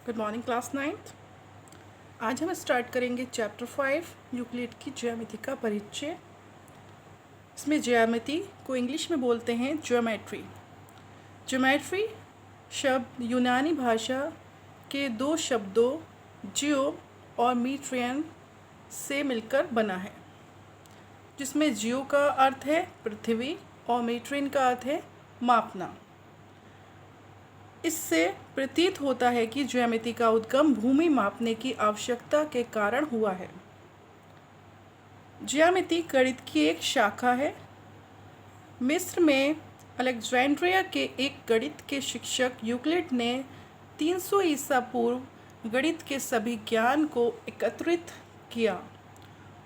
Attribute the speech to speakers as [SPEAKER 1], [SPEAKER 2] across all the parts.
[SPEAKER 1] Good morning class ninth. आज हम start करेंगे चैप्टर 5 यूक्लिड की ज्यामिति का परिचय। इसमें ज्यामिति को इंग्लिश में बोलते हैं ज्योमेट्री। ज्योमेट्री शब्द यूनानी भाषा के दो शब्दों जियो और मीट्रियन से मिलकर बना है, जिसमें जियो का अर्थ है पृथ्वी और मीट्रियन का अर्थ है मापना। इससे प्रतीत होता है कि ज्यामिति का उद्गम भूमि मापने की आवश्यकता के कारण हुआ है। ज्यामिति गणित की एक शाखा है। मिस्र में अलेक्जेंड्रिया के एक गणित के शिक्षक यूक्लिड ने 300 ईसा पूर्व गणित के सभी ज्ञान को एकत्रित किया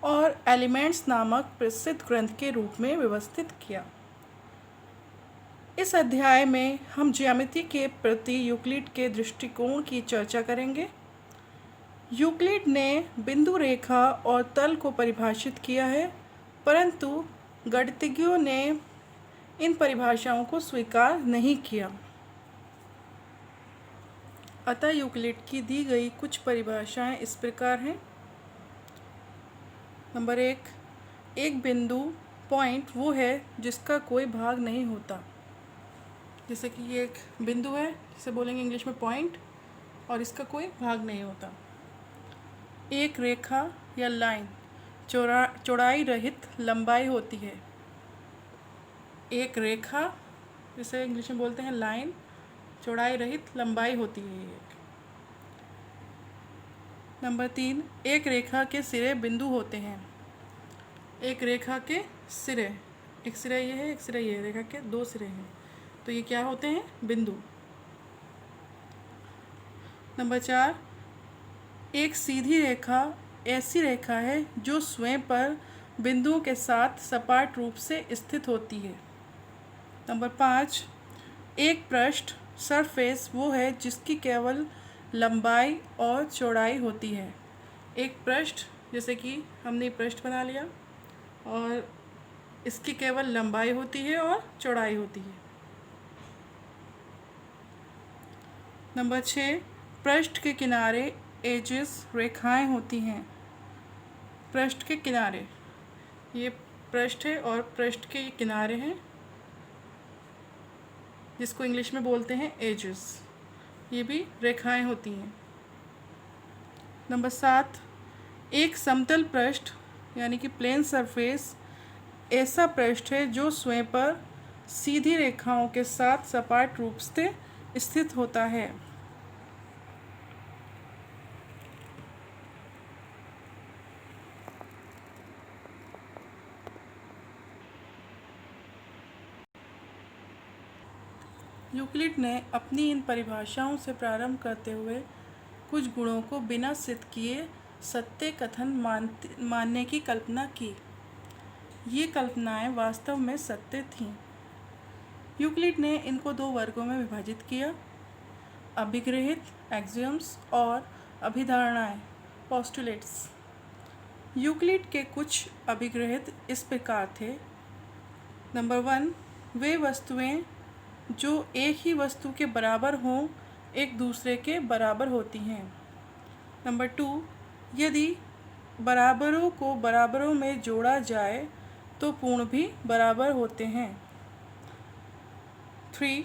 [SPEAKER 1] और एलिमेंट्स नामक प्रसिद्ध ग्रंथ के रूप में व्यवस्थित किया। इस अध्याय में हम ज्यामिति के प्रति यूक्लिड के दृष्टिकोण की चर्चा करेंगे। यूक्लिड ने बिंदु रेखा और तल को परिभाषित किया है, परंतु गणितज्ञों ने इन परिभाषाओं को स्वीकार नहीं किया। अतः यूक्लिड की दी गई कुछ परिभाषाएं इस प्रकार हैं। नंबर 1, एक बिंदु पॉइंट वो है जिसका कोई भाग नहीं होता। जैसे कि ये एक बिंदु है, जिसे बोलेंगे इंग्लिश में पॉइंट, और इसका कोई भाग नहीं होता। एक रेखा या लाइन चौड़ाई रहित लंबाई होती है। एक रेखा, जिसे इंग्लिश में बोलते हैं लाइन, चौड़ाई रहित लंबाई होती है एक। नंबर 3, एक रेखा के सिरे बिंदु होते हैं। एक रेखा के सिरे, एक सिरा ये है, एक सिरा ये है, रेखा के दो सिरे हैं, तो ये क्या होते हैं? बिंदु। नंबर 4, एक सीधी रेखा ऐसी रेखा है जो स्वयं पर बिंदुओं के साथ सपाट रूप से स्थित होती है। नंबर 5, एक पृष्ठ सरफेस वो है जिसकी केवल लंबाई और चौड़ाई होती है। एक पृष्ठ, जैसे कि हमने पृष्ठ बना लिया और इसकी केवल लंबाई होती है और चौड़ाई होती है। नंबर 6, पृष्ठ के किनारे एजेस रेखाएं होती हैं। पृष्ठ के किनारे, ये पृष्ठ है और पृष्ठ के ये किनारे हैं, जिसको इंग्लिश में बोलते हैं एजेस। ये भी रेखाएं होती हैं। नंबर 7, एक समतल पृष्ठ यानी कि प्लेन सरफेस ऐसा पृष्ठ है जो स्वयं पर सीधी रेखाओं के साथ सपाट रूप से स्थित होता है। यूक्लिड ने अपनी इन परिभाषाओं से प्रारंभ करते हुए कुछ गुणों को बिना सिद्ध किए सत्य कथन मानने की कल्पना की। ये कल्पनाएं वास्तव में सत्य थीं। यूक्लिड ने इनको दो वर्गों में विभाजित किया: अभिगृहित एक्सियम्स और अभिधारणाएं पोस्टुलेट्स। यूक्लिड के कुछ अभिगृहित इस प्रकार थे। नंबर 1, वे वस्तुएं जो एक ही वस्तु के बराबर हों एक दूसरे के बराबर होती हैं। नंबर 2, यदि बराबरों को बराबरों में जोड़ा जाए तो पूर्ण भी बराबर होते हैं। 3,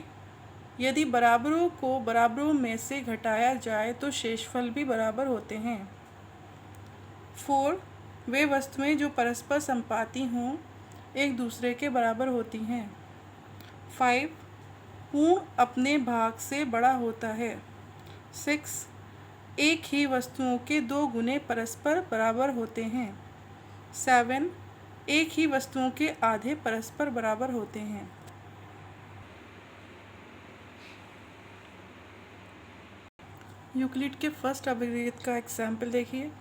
[SPEAKER 1] यदि बराबरों को बराबरों में से घटाया जाए तो शेषफल भी बराबर होते हैं। 4, वे वस्तुएं जो परस्पर संपाती हों एक दूसरे के बराबर होती हैं। 5, पूर्ण अपने भाग से बड़ा होता है। 6, एक ही वस्तुओं के दो गुने परस्पर बराबर होते हैं। 7, एक ही वस्तुओं के आधे परस्पर बराबर होते हैं। यूक्लिड के फर्स्ट अभिगृहित का एग्जाम्पल देखिए।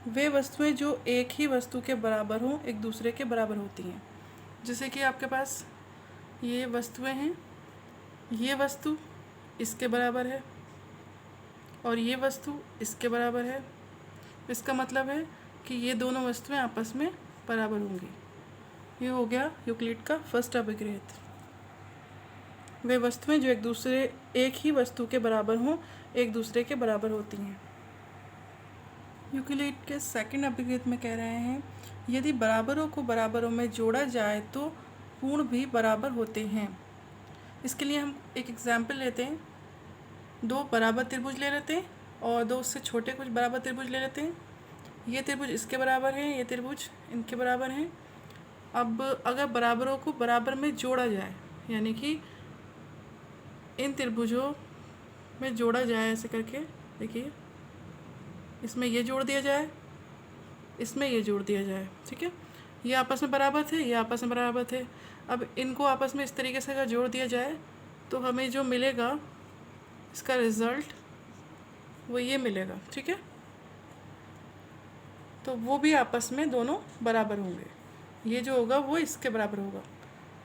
[SPEAKER 1] वे वस्तुएं जो एक ही वस्तु के बराबर हों एक दूसरे के बराबर होती हैं। जैसे कि आपके पास ये वस्तुएं हैं, ये वस्तु इसके बराबर है और ये वस्तु इसके बराबर है। इसका मतलब है कि ये दोनों वस्तुएं आपस में बराबर होंगी। ये हो गया यूक्लिड का फर्स्ट अभिगृहित। वे वस्तुएं जो एक ही वस्तु के बराबर हों एक दूसरे के बराबर होती हैं। यूक्लिड के सेकंड अभिगृहित में कह रहे हैं, यदि बराबरों को बराबरों में जोड़ा जाए तो पूर्ण भी बराबर होते हैं। इसके लिए हम एक एग्जाम्पल लेते हैं। दो बराबर त्रिभुज ले लेते हैं और दो उससे छोटे कुछ बराबर त्रिभुज ले लेते हैं। ये त्रिभुज इसके बराबर है, ये त्रिभुज इनके बराबर हैं। अब अगर बराबरों को बराबर में जोड़ा जाए, यानी कि इन त्रिभुजों में जोड़ा जाए, ऐसे करके देखिए, इसमें ये जोड़ दिया जाए, इसमें ये जोड़ दिया जाए, ठीक है। ये आपस में बराबर थे, ये आपस में बराबर थे। अब इनको आपस में इस तरीके से अगर जोड़ दिया जाए तो हमें जो मिलेगा, इसका रिज़ल्ट वो ये मिलेगा, ठीक है। तो वो भी आपस में दोनों बराबर होंगे। ये जो होगा वो इसके बराबर होगा,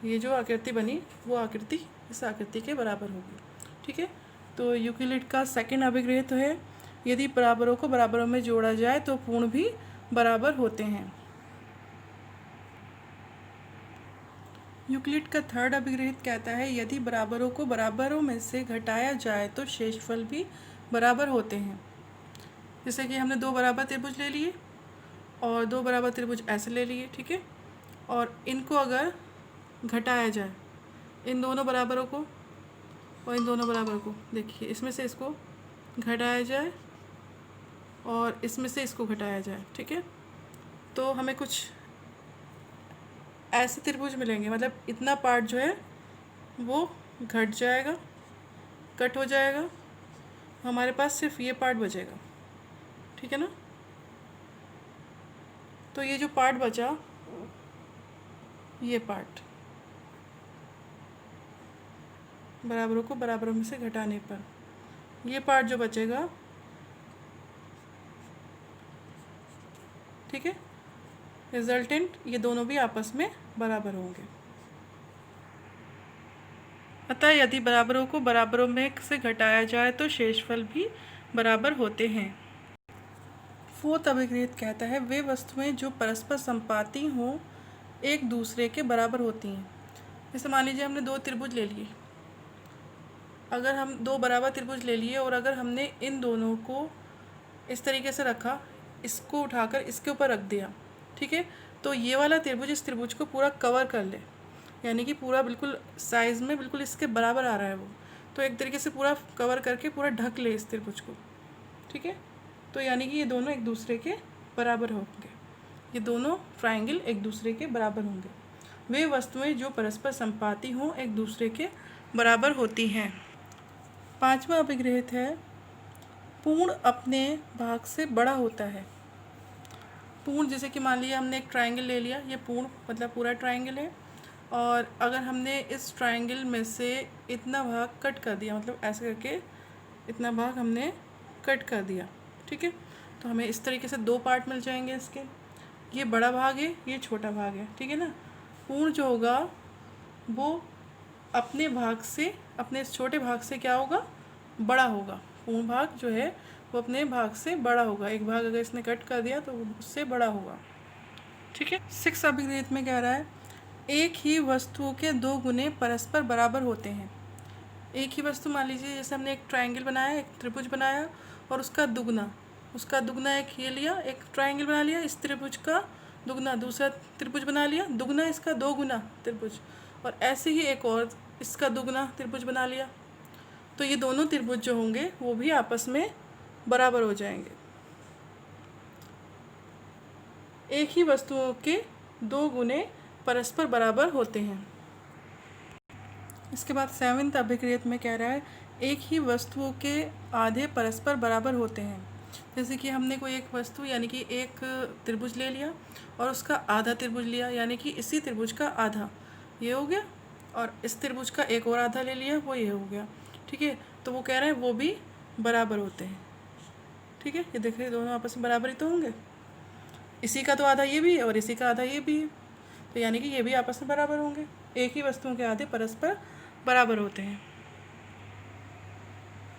[SPEAKER 1] ये जो आकृति बनी वो आकृति इस आकृति के बराबर होगी, ठीक है। तो यूक्लिड का सेकंड अभिगृहित है, यदि बराबरों को बराबरों में जोड़ा जाए तो पूर्ण भी बराबर होते हैं। यूक्लिड का थर्ड अभिगृहित कहता है, यदि बराबरों को बराबरों में से घटाया जाए तो शेषफल भी बराबर होते हैं। जैसे कि हमने दो बराबर त्रिभुज ले लिए और दो बराबर त्रिभुज ऐसे ले लिए, ठीक है। और इनको अगर घटाया जाए, इन दोनों बराबरों को और इन दोनों बराबरों को, देखिए इसमें से इसको घटाया जाए और इसमें से इसको घटाया जाए, ठीक है। तो हमें कुछ ऐसे त्रिभुज मिलेंगे, मतलब इतना पार्ट जो है वो घट जाएगा, कट हो जाएगा, हमारे पास सिर्फ ये पार्ट बचेगा, ठीक है ना। तो ये जो पार्ट बचा, ये पार्ट बराबरों को बराबरों में से घटाने पर, ये पार्ट जो बचेगा, ठीक है, रिजल्टेंट ये दोनों भी आपस में बराबर होंगे। अतः यदि बराबरों को बराबरों में से घटाया जाए तो शेषफल भी बराबर होते हैं। फोर्थ अभिगृहित कहता है, वे वस्तुएं जो परस्पर संपाती हों एक दूसरे के बराबर होती हैं। जैसे मान लीजिए हमने दो त्रिभुज ले लिए, अगर हम दो बराबर त्रिभुज ले लिए और अगर हमने इन दोनों को इस तरीके से रखा, इसको उठाकर इसके ऊपर रख दिया, ठीक है, तो ये वाला त्रिभुज इस त्रिभुज को पूरा कवर कर ले, यानी कि पूरा बिल्कुल साइज़ में बिल्कुल इसके बराबर आ रहा है वो, तो एक तरीके से पूरा कवर करके पूरा ढक ले इस त्रिभुज को, ठीक है। तो यानी कि ये दोनों एक दूसरे के बराबर होंगे, ये दोनों ट्रायंगल एक दूसरे के बराबर होंगे। वे वस्तुएं जो परस्पर संपाती हों एक दूसरे के बराबर होती हैं। पांचवा अभिगृहित है, पूर्ण अपने भाग से बड़ा होता है। पूर्ण, जैसे कि मान लिया हमने एक ट्रायंगल ले लिया, ये पूर्ण मतलब पूरा ट्रायंगल है, और अगर हमने इस ट्रायंगल में से इतना भाग कट कर दिया, मतलब ऐसे करके इतना भाग हमने कट कर दिया, ठीक है, तो हमें इस तरीके से दो पार्ट मिल जाएंगे इसके, ये बड़ा भाग है, ये छोटा भाग है, ठीक है ना। पूर्ण जो होगा वो अपने भाग से, अपने इस छोटे भाग से क्या होगा, बड़ा होगा। पूर्ण भाग जो है वो अपने भाग से बड़ा होगा, एक भाग अगर इसने कट कर दिया तो उससे बड़ा होगा, ठीक है। सिक्स अभिगृहित में कह रहा है, एक ही वस्तुओं के दो गुणे परस्पर बराबर होते हैं। एक ही वस्तु, मान लीजिए जैसे हमने एक ट्रायंगल बनाया, एक त्रिभुज बनाया और उसका दुगना एक ये लिया, एक ट्रायंगल बना लिया, इस त्रिभुज का दुगना दूसरा त्रिभुज बना लिया, दुगना इसका दो गुना त्रिभुज, और ऐसे ही एक और इसका दुगना त्रिभुज बना लिया, तो ये दोनों त्रिभुज जो होंगे वो भी आपस में बराबर हो जाएंगे। एक ही वस्तुओं के दो गुणे परस्पर बराबर होते हैं। इसके बाद सेवंथ अभिगृहित में कह रहा है, एक ही वस्तुओं के आधे परस्पर बराबर होते हैं। जैसे कि हमने कोई एक वस्तु यानी कि एक त्रिभुज ले लिया और उसका आधा त्रिभुज लिया, यानी कि इसी त्रिभुज का आधा ये हो गया, और इस त्रिभुज का एक और आधा ले लिया, वो ये हो गया, ठीक है। तो वो कह रहे हैं वो भी बराबर होते हैं, ठीक है। ये देख रहे दोनों आपस में बराबर ही तो होंगे, इसी का तो आधा ये भी है और इसी का आधा ये भी है, तो यानी कि ये भी आपस में बराबर होंगे। एक ही वस्तुओं के आधे परस्पर बराबर होते हैं।